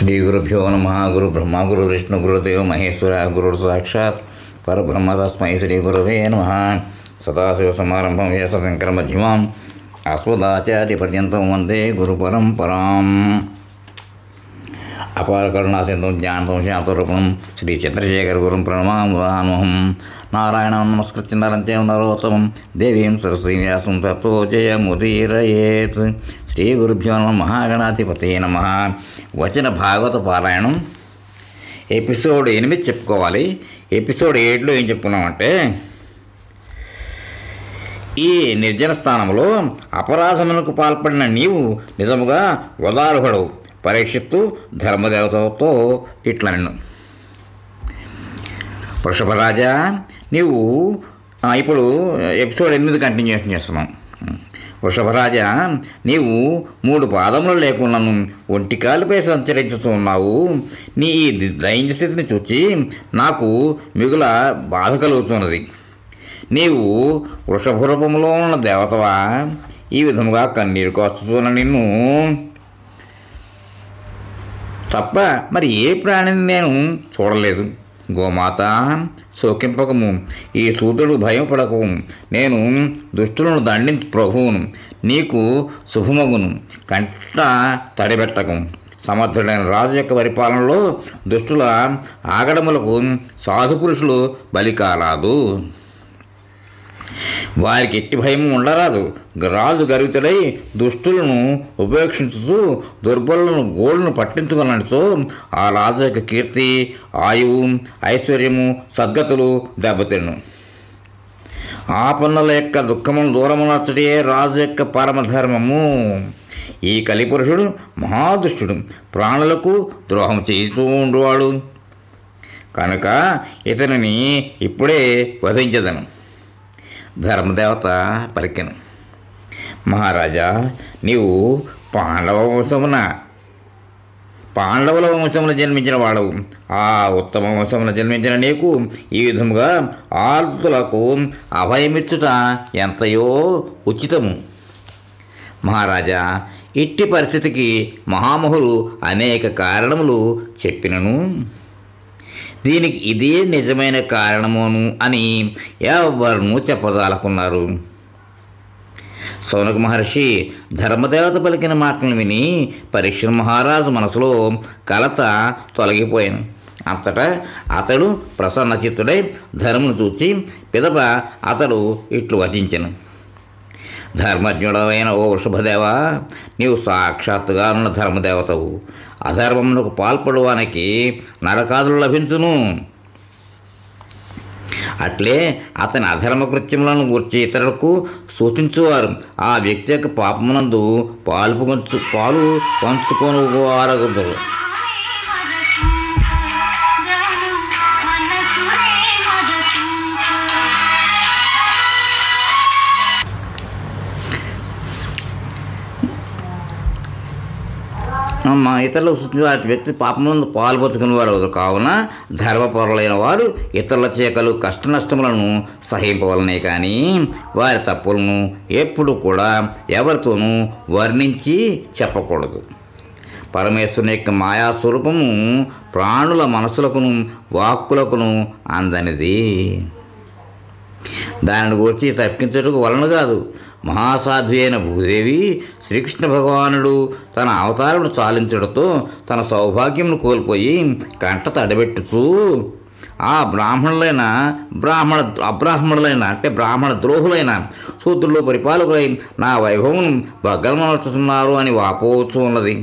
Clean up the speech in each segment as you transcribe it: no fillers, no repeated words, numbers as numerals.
శ్రీ గురుభ్యో నమ. గురు బ్రహ్మ గురు విష్ణు గురుదేవ మహేశ్వర గురు సాక్షాత్ పరబ్రహ్మ తస్మై శ్రీ గురవే నమ. సదాశివ సమారంభం వ్యాసశంకర మధ్యమాం అస్మదాచార్య పర్యంతం వందే గురు పరంపరాం. అపార కరుణా సింధుం జ్ఞానం శాంతరూపం శ్రీ చంద్రశేఖర గురుం ప్రణమాముదామహం. నారాయణం నమస్కృత్య నరం చైవ నరోత్తమం దేవీం సరస్వతీం వ్యాసం తతో జయముదీరయేత్. శ్రీ గురుభ్యో నమః. మహాగణాధిపతే నమః. వచన భాగవత పారాయణం ఎపిసోడ్ 8 చెప్పుకోవాలి. ఎపిసోడ్ 7లో ఏం చెప్పుకున్నామంటే, ఈ నిర్జన స్థానంలో అపరాధములకు పాల్పడిన నీవు నిజముగా ఉదారుహుడవు. పరీక్షిత్తు ధర్మదేవతతో ఇట్లా నిన్ను, వృషభరాజా నీవు ఇప్పుడు ఎపిసోడ్ 8 కంటిన్యూషన్ చేస్తున్నాం. వృషభరాజా నీవు 3 పాదములు లేకున్నాను ఒంటికాలపై సంచరించుతూ ఉన్నావు. నీ ఈ దైన్య స్థితిని చూచి నాకు మిగుల బాధ కలుగుతున్నది. నీవు వృషభ రూపంలో ఉన్న దేవతవా? ఈ విధముగా కన్నీరు కాచుతున్న నిన్ను తప్ప మరి ఏ ప్రాణిని నేను చూడలేదు. గోమాత శోకింపకము, ఈ సూతుడు భయపడకు. నేను దుష్టులను దండించి ప్రభువును, నీకు శుభమగును. కంట తడిపెట్టకు. సమర్థుడైన రాజు యొక్క పరిపాలనలో దుష్టుల ఆగడములకు సాధుపురుషులు బలి కారాదు. వారికి ఎట్టి భయము ఉండరాదు. రాజు గర్వితుడై దుష్టులను ఉపేక్షించుతూ దుర్బలులను గోళ్ళను పట్టించుకున్నతో ఆ రాజు యొక్క కీర్తి, ఆయువు, ఐశ్వర్యము, సద్గతులు దెబ్బతిను. ఆపన్నుల యొక్క దుఃఖమును దూరమునర్చుటే రాజు యొక్క పరమధర్మము. ఈ కలిపురుషుడు మహాదుష్టుడు, ప్రాణులకు ద్రోహం చేస్తూ ఉండేవాడు కనుక ఇతనిని ఇప్పుడే వధించదను. ధర్మదేవత పలికెను, మహారాజా నీవు పాండవుల వంశమున జన్మించిన వాడవు. ఆ ఉత్తమ వంశమున జన్మించిన నీకు ఈ విధముగా ఆర్తులకు అభయమిచ్చుట ఎంతయో ఉచితము. మహారాజా ఇట్టి పరిస్థితికి మహామహులు అనేక కారణములు చెప్పినను దీనికి ఇదే నిజమైన కారణమును అని ఎవరు చెప్పదాలకున్నారు. సౌనక మహర్షి ధర్మదేవత పలికిన మాటలను విని పరీక్ష మహారాజు మనసులో కలత తొలగిపోయాను. అంతటా అతడు ప్రసన్నచిత్తుడై ధర్మను చూచి పిదప అతడు ఇట్లు వచించెను. ధర్మజ్ఞుడవైన ఓ వృషభదేవ, నీవు సాక్షాత్తుగా ఉన్న ధర్మదేవతవు. అధర్మమునకు పాల్పడువానికి నరకాదులు లభించును. అట్లే అతని అధర్మ కృత్యములను గూర్చి ఇతరులకు సూచించువారు ఆ వ్యక్తి యొక్క పాపమునందు పాలు పంచుకొనువారగదు. ఇతరులకు సూచించే వాటి వ్యక్తి పాపములందు పాల్పంచుకుని వారు అవుతారు. కావున ధర్మపరులైన వారు ఇతరుల చేకలు కష్ట నష్టములను సహింపవలనే కానీ వారి తప్పులను ఎప్పుడు కూడా ఎవరితోనూ వర్ణించి చెప్పకూడదు. పరమేశ్వరుని యొక్క మాయాస్వరూపము ప్రాణుల మనసులకును వాక్కులకును అందనిది. దానిని గురించి తర్కించటకు వలన కాదు. మహాసాధ్వి అయిన భూదేవి శ్రీకృష్ణ భగవానుడు తన అవతారమును చాలించడంతో తన సౌభాగ్యమును కోల్పోయి కంట తడబెట్టుచూ ఆ అబ్రాహ్మణులైన అంటే బ్రాహ్మణ ద్రోహులైన శూద్రులు పరిపాలకులై నా వైభవమును భగ్నమర్చుతున్నారు అని వాపోవచ్చు ఉన్నది.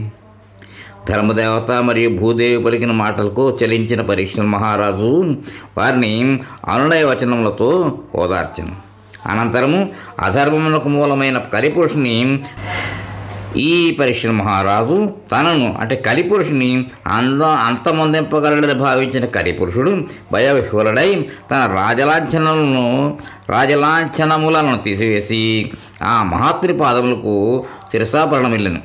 ధర్మదేవత మరియు భూదేవి పలికిన మాటలకు చలించిన పరీక్ష మహారాజు వారిని అనునయ వచనములతో ఓదార్చెను. అనంతరము అధర్మమునకు మూలమైన కలిపురుషుని ఈ పరీక్ష మహారాజు తనను అంటే కలిపురుషుని అంతమొందింపగలడని భావించిన కలిపురుషుడు భయవిహ్వలుడై తన రాజలాంఛనములను తీసివేసి ఆ మహాత్ముని పాదములకు శిరసాపరణమిల్లను.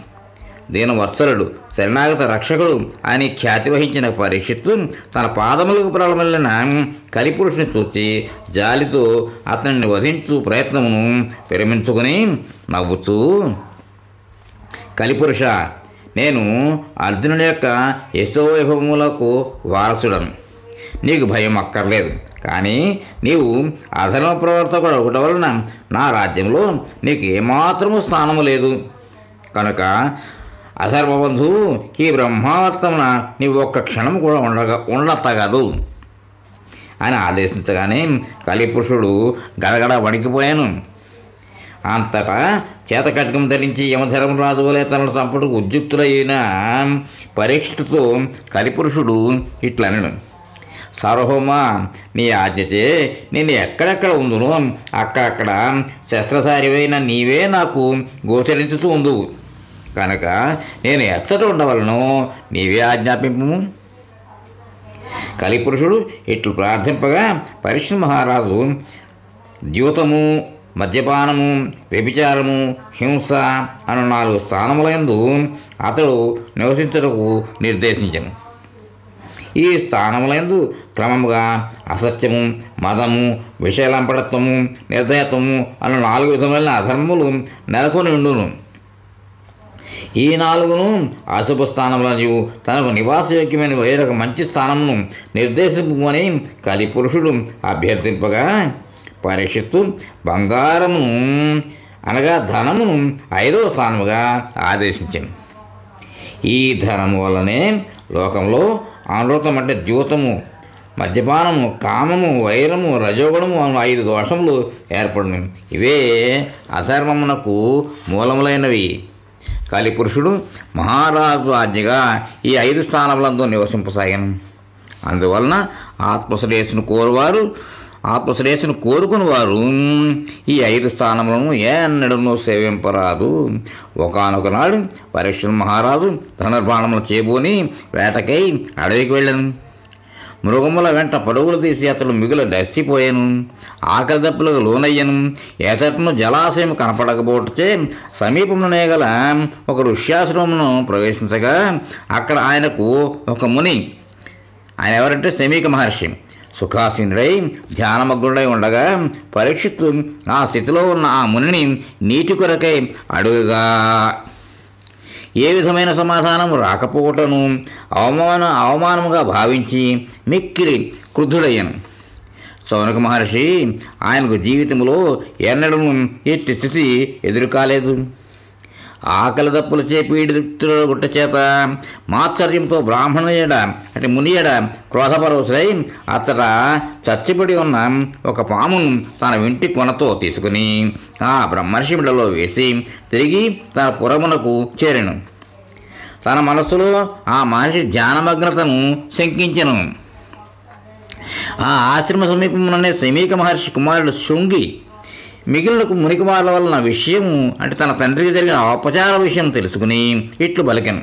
దీనవత్సలుడు శరణాగత రక్షకుడు అని ఖ్యాతి వహించిన పరీక్షిత్తు తన పాదములకు ప్రళమిల్లిన కలిపురుషుని చూచి జాలితో అతనిని వధించు ప్రయత్నమును విరమించుకుని నవ్వుచూ, కలిపురుష నేను అర్జునుడి యొక్క యశోవైభవములకు వారసుడను. నీకు భయం అక్కర్లేదు. కానీ నీవు అధర్మ ప్రవర్తకుడు ఒకటి వలన నా రాజ్యంలో నీకు ఏమాత్రము స్థానము లేదు. కనుక అధర్మబంధు, ఈ బ్రహ్మావర్తమున నీవు ఒక్క క్షణము కూడా ఉండతగదు అని ఆదేశించగానే కలిపురుషుడు గడగడ వణికిపోయాను. అంతటా చేతకట్కం ధరించి యమధర్మరాజు వలె తనను చంపుటకు ఉద్యుక్తులైన పరీక్షతో కలిపురుషుడు ఇట్లనను: సార్వభౌమ, నీ ఆజ్ఞచే నేను ఎక్కడెక్కడ ఉందునో అక్కడక్కడ శస్త్రధారివైన నీవే నాకు గోచరించుతూ ఉందువు. కనుక నేను ఎచ్చట ఉండవలను నీవే ఆజ్ఞాపింపు. కలిపురుషుడు ఇట్లు ప్రార్థింపగా పరీక్ష మహారాజు ద్యూతము, మద్యపానము, వ్యభిచారము, హింస అను 4 స్థానములందు అతడు నివసించుటకు నిర్దేశించను. ఈ స్థానములందు క్రమముగా అసత్యము, మదము, విషయలంపడత్వము, నిర్దయత్వము అను 4 విధములైన అధర్మములు నెలకొని ఉండును. ఈ 4ను అశుభ స్థానములను తనకు నివాసయోగ్యమైన వేరొక మంచి స్థానమును నిర్దేశింపమని కలిపురుషుడు అభ్యర్థింపగా పరీక్షిత్తు బంగారమును అనగా ధనమును 5వ స్థానముగా ఆదేశించింది. ఈ ధనము వల్లనే లోకంలో అనృతం అంటే ద్యూతము, మద్యపానము, కామము, వైరము, రజోగుణము అను 5 దోషములు ఏర్పడినవి. ఇవే అధర్మమునకు మూలములైనవి. కలిపురుషుడు మహారాజు ఆజ్ఞగా ఈ 5 స్థానములందు నివసింపసాగాను. అందువలన ఆత్మశ్రేయస్సును కోరుకుని వారు ఈ 5 స్థానములను ఎన్నడూ సేవింపరాదు. ఒకానొక నాడు పరీక్ష మహారాజు ధనుర్బాణములు చేబూని వేటకై అడవికి వెళ్ళాను. మృగముల వెంట పరుగులు తీసి అతడు మిగులు దర్శిపోయాను. ఆకలి దప్పులకు లోనయ్యను. ఎతటను జలాశయం కనపడకపోతే సమీపంలోనే గల ఒక ఋష్యాశ్రమమును ప్రవేశించగా అక్కడ ఆయనకు ఒక ముని, ఆయన ఎవరంటే శమీక మహర్షి, సుఖాసీనుడై ధ్యానమగ్నుడై ఉండగా పరీక్షిత్తు ఆ స్థితిలో ఉన్న ఆ మునిని నీటి కొరకై అడుగుగా ఏ విధమైన సమాధానం రాకపోవటను అవమానముగా భావించి మిక్కిలి క్రుద్ధుడయ్యాను. శౌనక మహర్షి ఆయనకు జీవితంలో ఎన్నడూ ఎట్టి స్థితి ఎదురు కాలేదు. ఆకలి దప్పులచే పీడితుల గుట్ట చేత మాత్సర్యంతో బ్రాహ్మణుయడ అంటే మునియడ క్రోధపరవశులై అతడ చచ్చిపడి ఉన్న ఒక పామును తన ఇంటి కొనతో తీసుకుని ఆ బ్రహ్మర్షి బిడ్డలో వేసి తిరిగి తన పురమునకు చేరెను. తన మనస్సులో ఆ మహర్షి ధ్యానమగ్నతను శంకించెను. ఆ ఆశ్రమ సమీపంలోనే శమీక మహర్షి కుమారుడు శృంగి మిగిలిన మునికుమారుల వలన విషయము అంటే తన తండ్రికి జరిగిన ఔపచార విషయం తెలుసుకుని ఇట్లు పలికెను: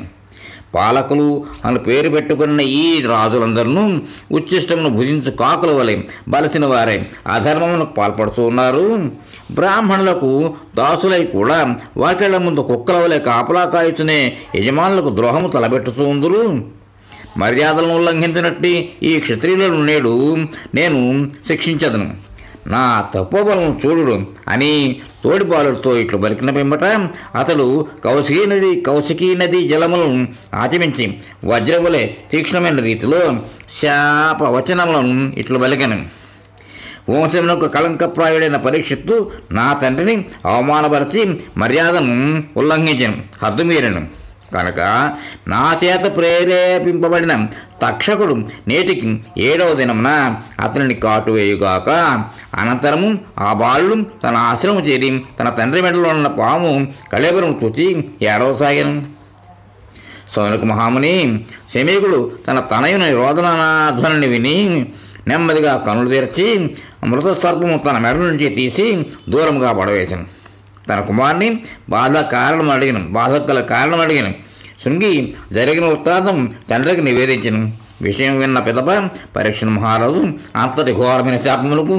పాలకులు అని పేరు పెట్టుకున్న ఈ రాజులందరూ ఉచ్చిష్టమును భుజించు కాకుల వలె బలసిన వారే అధర్మములకు పాల్పడుతూ ఉన్నారు. బ్రాహ్మణులకు దాసులై కూడా వాకిళ్ల ముందు కుక్కల వలె కాపలా కాయుచునే యజమానులకు ద్రోహము తలబెట్టుతూ ఉందురు. మర్యాదలను ఉల్లంఘించినట్టు ఈ క్షత్రియులను నేడు నేను శిక్షించదను. నా తపోబలను చూడుడు అని తోడిపాలుతో ఇట్లు బలికిన పిమ్మట అతడు కౌశికీ నది జలములను ఆచమించి వజ్రములే తీక్ష్ణమైన రీతిలో శాప వచనములను ఇట్లు బలికను: వంశమునకు కళంకప్రాయుడైన పరీక్షిత్తు నా తండ్రిని అవమానపరిచి మర్యాదను ఉల్లంఘించను, హద్దుమీరను. కనుక నా చేత ప్రేరేపింపబడిన తక్షకుడు నేటికి 7వ దినమున అతనిని కాటువేయుగాక. అనంతరము ఆ బాలుడు తన ఆశ్రమం చేరి తన తండ్రి మెడలో ఉన్న పాము కళేబరం చూచి ఏడవసాగాను. శౌనక మహాముని శమీకుడు తన తనయుని రోదనాధ్వనిని విని నెమ్మదిగా కనులు తెరచి మృత సర్పము తన మెడ నుంచి తీసి దూరంగా పడవేశాను. తన కుమారుని బాధగల కారణం అడిగిన శృంగి జరిగిన వృత్తాంతం తండ్రికి నివేదించను. విషయం విన్న పిదప పరీక్ష మహారాజు అంతటి ఘోరమైన శాపములకు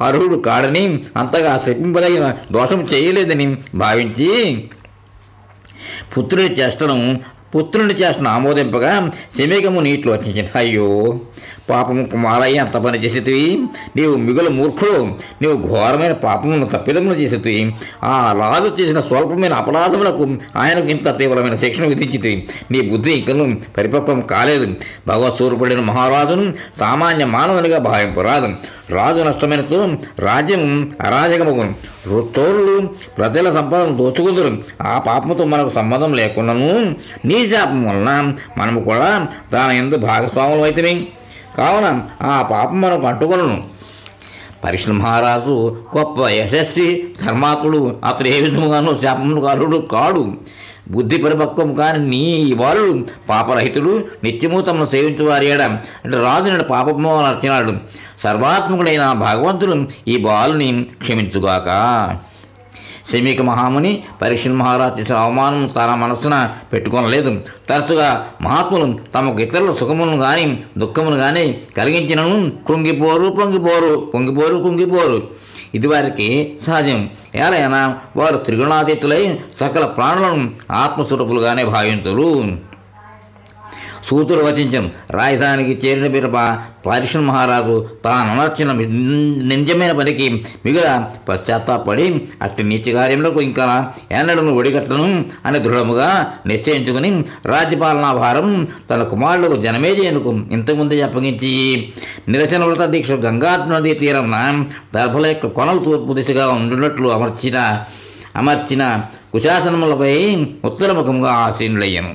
అర్హుడు కాడని, అంతగా శపింపదగిన దోషం చేయలేదని భావించి పుత్రుని చేష్టను ఆమోదింపగా శమీకము నీటిలో వచ్చింది. అయ్యో పాపము కుమారయ్య అంత పని చేసేటివి, నీవు మిగులు మూర్ఖుడు, నీవు ఘోరమైన పాపమును తప్పిదములు చేసేటివి. ఆ రాజు చేసిన స్వల్పమైన అపరాధములకు ఆయనకు ఇంత తీవ్రమైన శిక్షణ విధించితివి. నీ బుద్ధి ఇంకను పరిపక్వం కాలేదు. భగవత్ స్వరూపుడైన మహారాజును సామాన్య మానవునిగా భావింపరాదు. రాజు నష్టమైనతో రాజ్యం అరాజకమగును. చోరులు ప్రజల సంపదను దోచుకుందరు. ఆ పాపముతో మనకు సంబంధం లేకున్నాను. నీ శాపం వలన మనము కూడా దాని యందు భాగస్వాములు అయితేనే, కావున ఆ పాపం మనకు అంటుకొనను. పరీక్ష మహారాజు గొప్ప యశస్వి ధర్మాత్ముడు. అతడు ఏ విధముగానూ శాపమును కారుడు కాడు. బుద్ధి పరిపక్వం కాని నీ బాలుడు పాపరహితుడు, నిత్యము తమను సేవించువారి ఏడ అంటే రాజు నేడు పాపము నచ్చినాడు. సర్వాత్మకుడైన భగవంతుడు ఈ బాలుని క్షమించుగాక. శమీక మహాముని పరీక్ష మహారాజు చేసిన అవమానం తన మనస్సున పెట్టుకొనలేదు. తరచుగా మహాత్ములు తమకు ఇతరుల సుఖమును కానీ దుఃఖమును కానీ కలిగించినను కృంగిపోరు కుంగిపోరు. ఇది వారికి సహజం. ఏలైనా వారు త్రిగుణాతీతులై సకల ప్రాణులను ఆత్మస్వరూపులుగానే భావింతురు. సూతుడు వచించం. రాజధానికి చేరిన పిదప పరీక్ష మహారాజు తాను అమర్చిన నిజమైన పనికి మిగుల పశ్చాత్తాపడి అట్టి నీచ కార్యములకు ఇంకా ఎన్నడను ఒడిగట్టను అని దృఢముగా నిశ్చయించుకుని రాజ్యపాలనా భారం తన కుమారులకు జనమేజయునకు ఇంతకుముందే అప్పగించి నిరసన వ్రత దీక్ష గంగా నదీ తీరంన దర్భల యొక్క కొనలు తూర్పు దిశగా ఉండున్నట్లు అమర్చిన కుశాసనములపై ఉత్తరముఖముగా ఆసీనులయ్యను.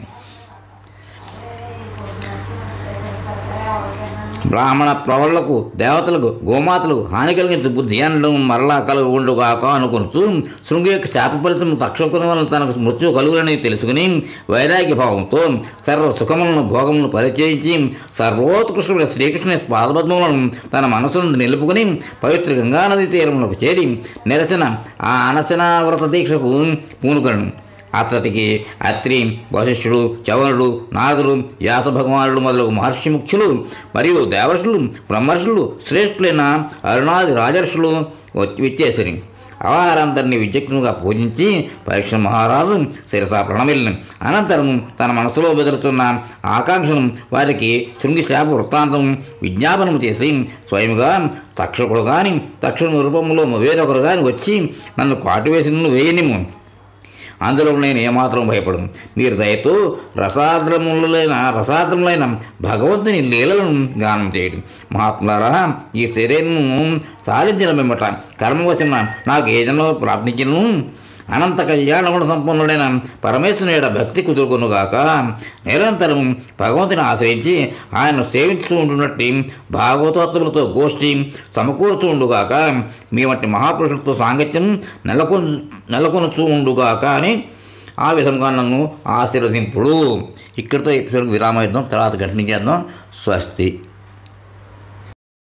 బ్రాహ్మణ ప్రవరులకు దేవతలకు గోమాతలకు హాని కలిగించు బుద్ధి అనడం మరలా కలుగుండుగాక అనుకొనుచు శృంగి యొక్క శాప ఫలితం తక్షకుని వలన తనకు మృత్యు కలుగులని తెలుసుకుని వైరాగ్య భావంతో సర్వ సుఖములను భోగములను పరిచయించి సర్వోత్కృష్టుడైన శ్రీకృష్ణుని పాదపద్మములను తన మనసును నిలుపుకుని పవిత్ర గంగానది తీరములకు చేరి అనశన వ్రత దీక్షకు పూనుకను. అతడికి అత్రి, వశిష్ఠుడు, చవనుడు, నారదుడు, వ్యాస భగవానుడు మొదలగు మహర్షి ముఖ్యులు మరియు దేవర్షులు, బ్రహ్మర్షులు, శ్రేష్ఠులైన అరుణాది రాజర్షులు విచ్చేసరి వారందరినీ విచక్షణగా పూజించి పరీక్ష మహారాజు శిరసా ప్రణమిల్లిన అనంతరం తన మనసులో బెదురుతున్న ఆకాంక్షను వారికి శృంగి శాప వృత్తాంతం విజ్ఞాపనము చేసి స్వయముగా తక్షకుడు కానీ తక్షణ రూపంలో వేరొకరు కానీ వచ్చి నన్ను కాటువేసి నన్ను వేయనిము, అందులో నేను ఏమాత్రం భయపడను. మీరు దయతో రసార్ద్రములైన భగవంతుని లీలలను గానం చేయడం. మహాత్ములారా, ఈ శరీరము సాధించిన వెంబట కర్మవశమున నాకు ఏదైనా ప్రార్థించను అనంత కళ్యాణగుణ సంపన్నుడైన పరమేశ్వరుని యొక్క భక్తి కుదురుకొనుగాక. నిరంతరం భగవంతుని ఆశ్రయించి ఆయన సేవించుతూ ఉంటున్నట్టు భాగవతోత్తములతో గోష్ఠి సమకూరుతూ ఉండుగాక. మీ వంటి మహాపురుషులతో సాంగత్యం నెలకొనుచూ ఉండుగాక అని ఆ విధంగా నన్ను ఆశీర్వదింపుడు. ఇక్కడితో ఎపిసోడ్కి విరామం ఇద్దాం. తర్వాత కంటిన్యూ చేద్దాం. స్వస్తి.